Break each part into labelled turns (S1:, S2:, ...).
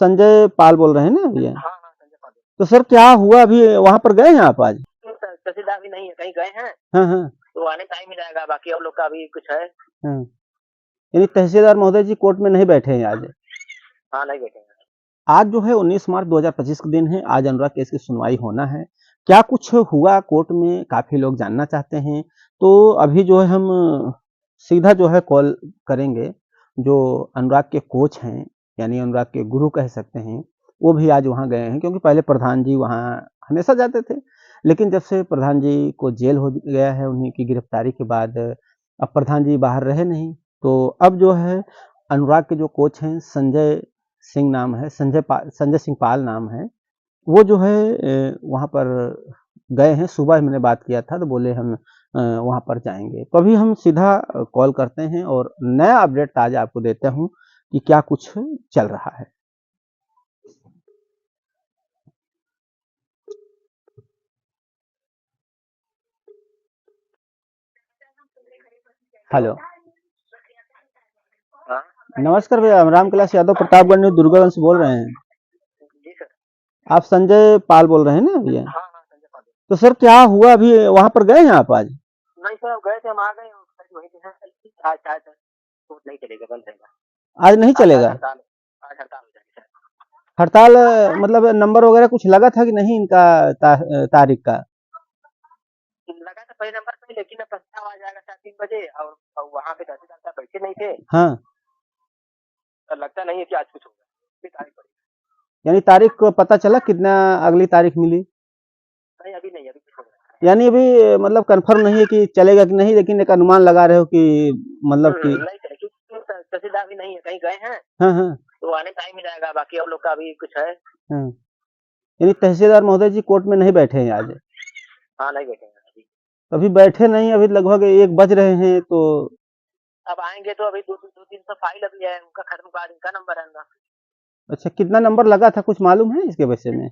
S1: संजय पाल बोल रहे हैं ना भैया?
S2: हाँ हाँ, संजय पाल।
S1: तो सर क्या हुआ, अभी वहां पर गए हैं आप आज?
S2: तहसीलदार भी नहीं है, कहीं गए हैं।
S1: हाँ हाँ
S2: तो आने टाइम ही जाएगा, बाकी हम लोग का अभी कुछ है।
S1: हाँ। यानी तहसीलदार महोदय जी कोर्ट में नहीं बैठे हैं आज?
S2: हाँ, नहीं बैठे हैं।
S1: आज जो है 19 मार्च 2025 का दिन है। आज अनुराग केस की सुनवाई होना है। क्या कुछ हुआ कोर्ट में, काफी लोग जानना चाहते हैं। तो अभी जो है हम सीधा जो है कॉल करेंगे जो अनुराग के कोच हैं, यानी अनुराग के गुरु कह सकते हैं। वो भी आज वहाँ गए हैं, क्योंकि पहले प्रधान जी वहाँ हमेशा जाते थे, लेकिन जब से प्रधान जी को जेल हो गया है उन्हीं की गिरफ्तारी के बाद, अब प्रधान जी बाहर रहे नहीं। तो अब जो है अनुराग के जो कोच हैं, संजय सिंह नाम है, संजय सिंह पाल नाम है, वो जो है वहाँ पर गए हैं। सुबह मैंने बात किया था तो बोले हम वहाँ पर जाएंगे। तो अभी हम सीधा कॉल करते हैं और नया अपडेट आज आपको देता हूँ कि क्या कुछ चल रहा है। हेलो,
S2: हाँ
S1: नमस्कार भैया, हम रामकैलाश यादव प्रतापगढ़ न्यूज दुर्गावंश बोल रहे हैं।
S2: जी सर।
S1: आप संजय पाल बोल रहे हैं ना भैया?
S2: हाँ हाँ, संजय पाल।
S1: तो सर क्या हुआ, अभी वहाँ पर गए हैं आप आज?
S2: नहीं सर, गए थे, हम आ गए, वहीं पे हैं। आज शायद कोर्ट नहीं चलेगा, बंद रहेगा।
S1: आज नहीं
S2: आज
S1: चलेगा?
S2: हड़ताल, आज हड़ताल हो जाएगी सर।
S1: हड़ताल मतलब नंबर वगैरह कुछ लगा था कि नहीं इनका तारीख का?
S2: लगा था पहले नंबर पे, लेकिन अब प्रस्ताव आ जाएगा शायद 3 बजे, और वहाँ पे तहसीलदार साहब बैठे नहीं थे।
S1: हाँ,
S2: तो लगता नहीं है कि आज कुछ होगा, फिर तारीख पड़ी।
S1: यानी तारीख को पता चला कितना, अगली तारीख मिली?
S2: नहीं, अभी नहीं, अभी कुछ होगा।
S1: यानी अभी मतलब कंफर्म नहीं है कि चलेगा कि नहीं, लेकिन एक अनुमान लगा रहे हो कि मतलब कि?
S2: नहीं चलेगी, क्योंकि तहसीलदार भी नहीं है, कहीं गए हैं।
S1: हाँ हाँ
S2: तो आने टाइम ही जाएगा, बाकी हम लोग का अभी कुछ है।
S1: हाँ। यानी तहसीलदार महोदय जी कोर्ट में नहीं बैठे हैं आज?
S2: हाँ, नहीं बैठे हैं अभी।
S1: अभी बैठे नहीं, अभी लगभग 1 बज रहे हैं तो?
S2: अब आएंगे तो अभी 2-3 तो फाइल अभी है उनका, खत्म बाद इनका नंबर आएगा।
S1: अच्छा, कितना नंबर लगा था कुछ मालूम है इसके विषय में?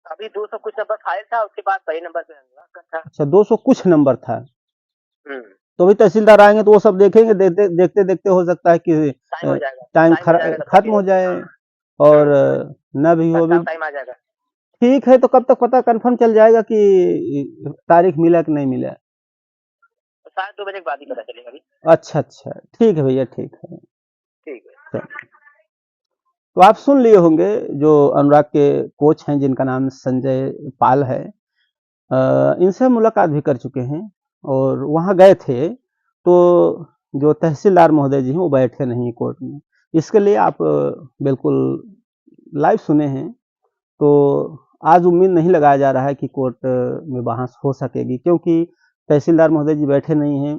S2: अभी 200 कुछ नंबर फाइल था, उसके बाद सही नंबर पे आएगा।
S1: अच्छा, 200 कुछ नंबर था।
S2: हम्म,
S1: तो अभी तहसीलदार आएंगे तो वो सब देखेंगे, देखते देखते देखते हो सकता है कि
S2: टाइम हो जाएगा,
S1: टाइम
S2: टाइम हो जाएगा तब तक
S1: खत्म
S2: ये।
S1: हो जाए
S2: हाँ,
S1: और न भी हो। अभी
S2: प्रस्ताव टाइम आ जाएगा।
S1: ठीक है, तो कब तक पता कंफर्म चल जाएगा कि तारीख मिला कि नहीं मिला?
S2: तो शायद 2 बजे के बाद ही पता चलेगा अभी।
S1: अच्छा अच्छा, ठीक है भैया, ठीक है।
S2: ठीक है।
S1: चलो। तो आप सुन लिए होंगे जो अनुराग के कोच हैं जिनका नाम संजय पाल है। इनसे मुलाकात भी कर चुके हैं और वहाँ गए थे। तो जो तहसीलदार महोदय जी हैं वो बैठे नहीं कोर्ट में, इसके लिए आप बिल्कुल लाइव सुने हैं। तो आज उम्मीद नहीं लगाया जा रहा है कि कोर्ट में बहस हो सकेगी, क्योंकि तहसीलदार महोदय जी बैठे नहीं हैं।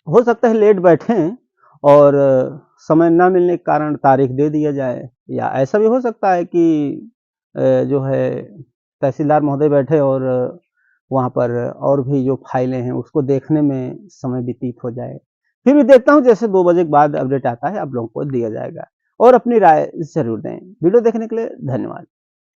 S1: हो सकता है लेट बैठें और समय ना मिलने के कारण तारीख दे दिया जाए, या ऐसा भी हो सकता है कि जो है तहसीलदार महोदय बैठे और वहाँ पर और भी जो फाइलें हैं उसको देखने में समय व्यतीत हो जाए। फिर भी देखता हूँ, जैसे 2 बजे के बाद अपडेट आता है आप लोगों को दिया जाएगा, और अपनी राय ज़रूर दें। वीडियो देखने के लिए धन्यवाद।